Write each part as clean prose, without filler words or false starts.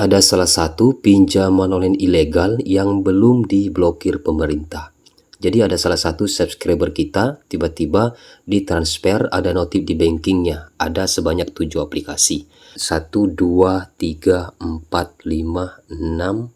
ada salah satu pinjaman online ilegal yang belum diblokir pemerintah. Jadi ada salah satu subscriber kita tiba-tiba ditransfer, ada notif di bankingnya, ada sebanyak 7 aplikasi. 1, 2, 3, 4, 5, 6,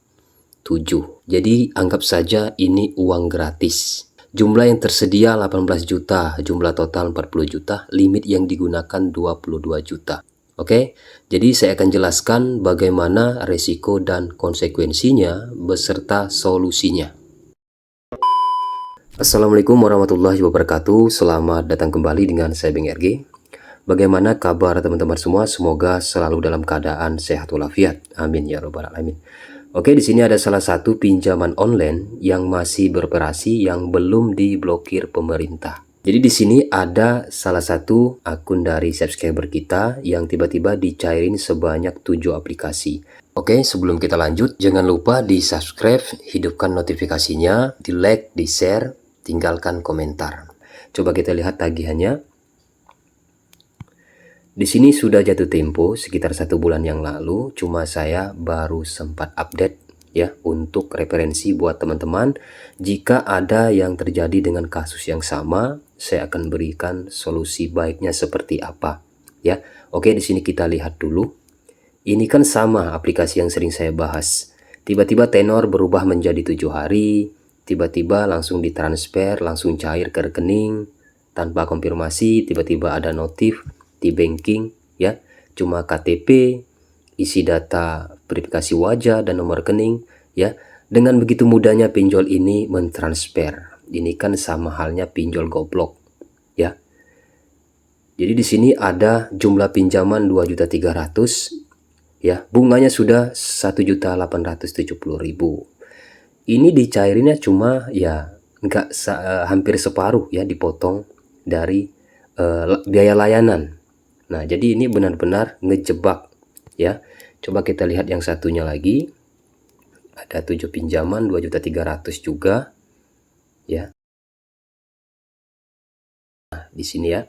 7. Jadi anggap saja ini uang gratis. Jumlah yang tersedia 18 juta, jumlah total 40 juta, limit yang digunakan 22 juta. Oke, jadi saya akan jelaskan bagaimana resiko dan konsekuensinya beserta solusinya. Assalamualaikum warahmatullahi wabarakatuh. Selamat datang kembali dengan saya Beng RG. Bagaimana kabar teman-teman semua? Semoga selalu dalam keadaan sehat walafiat. Amin ya robbal alamin. Oke, di sini ada salah satu pinjaman online yang masih beroperasi yang belum diblokir pemerintah. Jadi di sini ada salah satu akun dari subscriber kita yang tiba-tiba dicairin sebanyak 7 aplikasi. Oke, sebelum kita lanjut, jangan lupa di subscribe, hidupkan notifikasinya, di like, di share, tinggalkan komentar. Coba kita lihat tagihannya. Di sini sudah jatuh tempo sekitar 1 bulan yang lalu, cuma saya baru sempat update ya untuk referensi buat teman-teman. Jika ada yang terjadi dengan kasus yang sama, saya akan berikan solusi baiknya seperti apa ya. Oke, di sini kita lihat dulu. Ini kan sama aplikasi yang sering saya bahas. Tiba-tiba tenor berubah menjadi 7 hari, tiba-tiba langsung ditransfer, langsung cair ke rekening tanpa konfirmasi, tiba-tiba ada notif di banking ya, cuma KTP, isi data verifikasi wajah dan nomor rekening ya. Dengan begitu mudahnya pinjol ini mentransfer. Ini kan sama halnya pinjol goblok ya. Jadi di sini ada jumlah pinjaman 2.300.000 ya, bunganya sudah 1.870.000. Ini dicairinnya cuma ya hampir separuh ya, dipotong dari biaya layanan. Nah, jadi ini benar-benar ngejebak ya. Coba kita lihat yang satunya lagi. Ada 7 pinjaman 2.300.000 juga ya. Nah, di sini ya.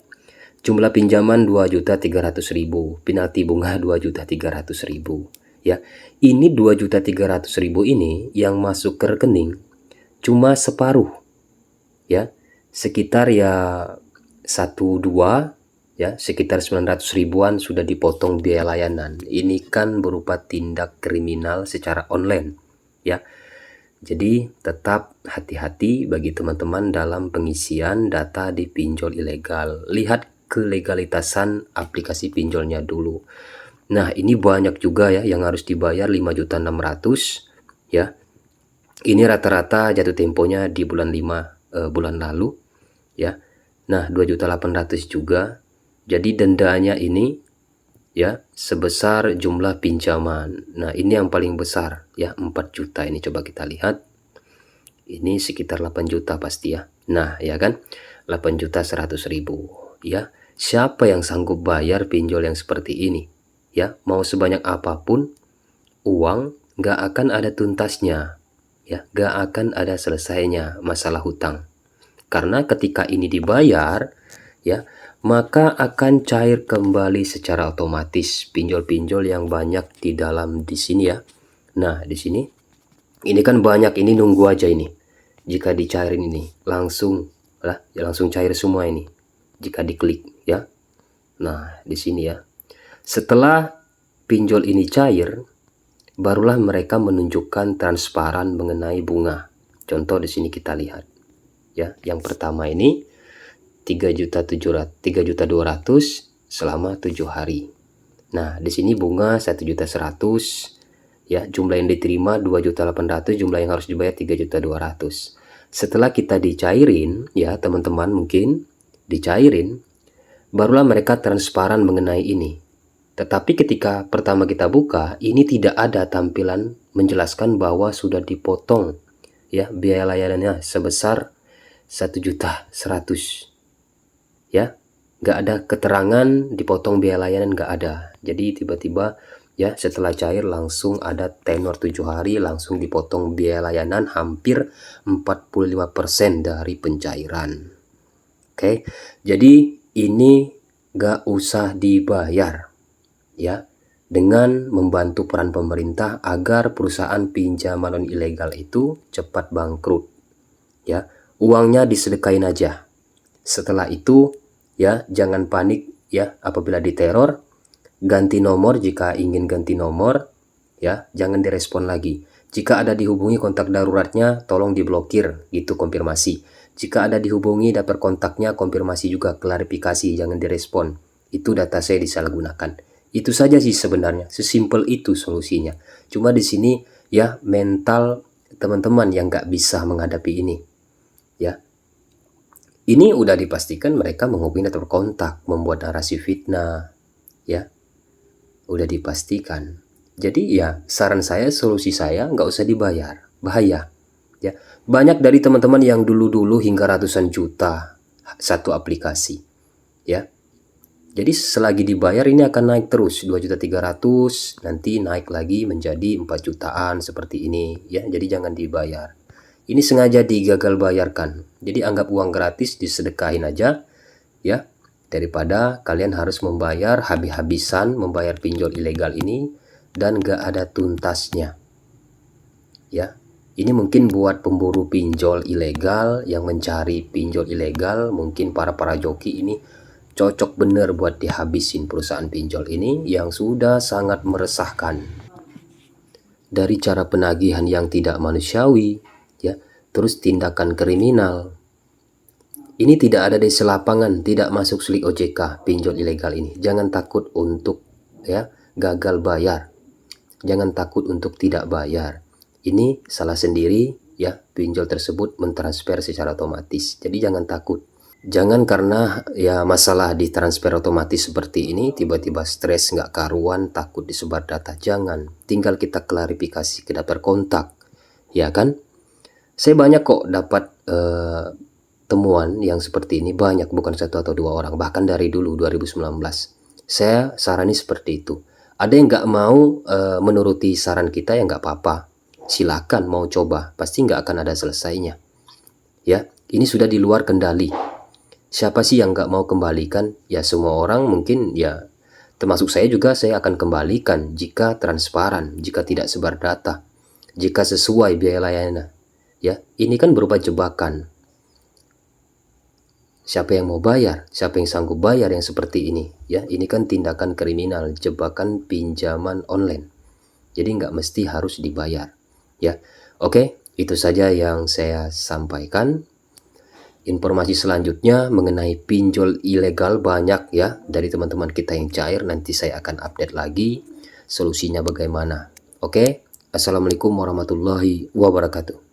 Jumlah pinjaman 2.300.000, penalti bunga 2.300.000 ya. Ini 2.300.000 ini yang masuk ke rekening cuma separuh ya. Sekitar ya 1-2 ya, sekitar 900 ribuan sudah dipotong biaya layanan. Ini kan berupa tindak kriminal secara online ya. Jadi tetap hati-hati bagi teman-teman dalam pengisian data di pinjol ilegal. Lihat kelegalitasan aplikasi pinjolnya dulu. Nah, ini banyak juga ya yang harus dibayar 5.600.000 ya. Ini rata-rata jatuh temponya di bulan 5 bulan lalu ya. Nah, 2.800.000 juga. Jadi dendanya ini ya sebesar jumlah pinjaman. Nah, ini yang paling besar ya, 4 juta ini. Coba kita lihat. Ini sekitar 8 juta pasti ya. Nah, ya kan? 8.100.000 ya. Siapa yang sanggup bayar pinjol yang seperti ini? Ya, mau sebanyak apapun uang nggak akan ada tuntasnya. Ya, nggak akan ada selesainya masalah hutang. Karena ketika ini dibayar ya, maka akan cair kembali secara otomatis pinjol-pinjol yang banyak di dalam di sini ya. Nah, di sini ini kan banyak, ini nunggu aja ini. Jika dicairin ini langsung lah ya, langsung cair semua ini jika diklik ya. Nah, di sini ya. Setelah pinjol ini cair, barulah mereka menunjukkan transparan mengenai bunga. Contoh di sini kita lihat ya. Yang pertama ini 3.200.000 selama 7 hari. Nah, di sini bunga 1.100.000 ya, jumlah yang diterima 2.800.000, jumlah yang harus dibayar 3.200.000. Setelah kita dicairin ya, teman-teman mungkin dicairin, barulah mereka transparan mengenai ini. Tetapi ketika pertama kita buka, ini tidak ada tampilan menjelaskan bahwa sudah dipotong ya biaya layanannya sebesar 1.100.000 ya. Nggak ada keterangan dipotong biaya layanan, nggak ada. Jadi tiba-tiba ya setelah cair langsung ada tenor 7 hari, langsung dipotong biaya layanan hampir 45% dari pencairan. Oke, jadi ini nggak usah dibayar ya. dengan membantu peran pemerintah agar perusahaan pinjaman ilegal itu cepat bangkrut. Ya, uangnya disedekain aja. Setelah itu ya jangan panik ya apabila diteror, ganti nomor jika ingin ganti nomor ya, jangan direspon lagi. Jika ada dihubungi kontak daruratnya tolong diblokir, gitu konfirmasi. Jika ada dihubungi dapat kontaknya konfirmasi juga, klarifikasi, jangan direspon. Itu data saya disalahgunakan. Itu saja sih sebenarnya, sesimpel itu solusinya. Cuma di sini ya mental teman-teman yang nggak bisa menghadapi ini. Ya, ini udah dipastikan mereka menghubungi atau berkontak, membuat narasi fitnah, ya, udah dipastikan. Jadi ya saran saya, solusi saya nggak usah dibayar, bahaya. Ya, banyak dari teman-teman yang dulu-dulu hingga ratusan juta satu aplikasi, ya. Jadi selagi dibayar ini akan naik terus 2.300.000, nanti naik lagi menjadi 4 jutaan seperti ini ya. Jadi jangan dibayar. Ini sengaja digagal bayarkan. Jadi anggap uang gratis, disedekahin aja ya, daripada kalian harus membayar habis-habisan membayar pinjol ilegal ini dan gak ada tuntasnya. Ya, ini mungkin buat pemburu pinjol ilegal yang mencari pinjol ilegal, mungkin para joki ini cocok bener buat dihabisin perusahaan pinjol ini yang sudah sangat meresahkan. Dari cara penagihan yang tidak manusiawi, ya, terus tindakan kriminal. Ini tidak ada di lapangan, tidak masuk slik OJK pinjol ilegal ini. Jangan takut untuk ya gagal bayar. Jangan takut untuk tidak bayar. Ini salah sendiri ya, pinjol tersebut mentransfer secara otomatis. Jadi jangan takut. Jangan karena ya masalah di transfer otomatis seperti ini tiba-tiba stres nggak karuan, takut disebar data. Jangan, tinggal kita klarifikasi ke daftar kontak, ya kan? Saya banyak kok dapat temuan yang seperti ini, banyak, bukan satu atau dua orang, bahkan dari dulu 2019. Saya sarani seperti itu. Ada yang nggak mau menuruti saran kita ya nggak apa-apa, silakan mau coba, pasti nggak akan ada selesainya. Ya, ini sudah di luar kendali. Siapa sih yang nggak mau kembalikan? Ya semua orang mungkin ya, termasuk saya juga, saya akan kembalikan jika transparan, jika tidak sebar data, jika sesuai biaya layanan. Ya, ini kan berupa jebakan. Siapa yang mau bayar? Siapa yang sanggup bayar yang seperti ini? Ya, ini kan tindakan kriminal, jebakan pinjaman online. Jadi nggak mesti harus dibayar. Ya, oke, itu saja yang saya sampaikan. Informasi selanjutnya mengenai pinjol ilegal banyak ya dari teman-teman kita yang cair, nanti saya akan update lagi solusinya bagaimana. Oke, assalamualaikum warahmatullahi wabarakatuh.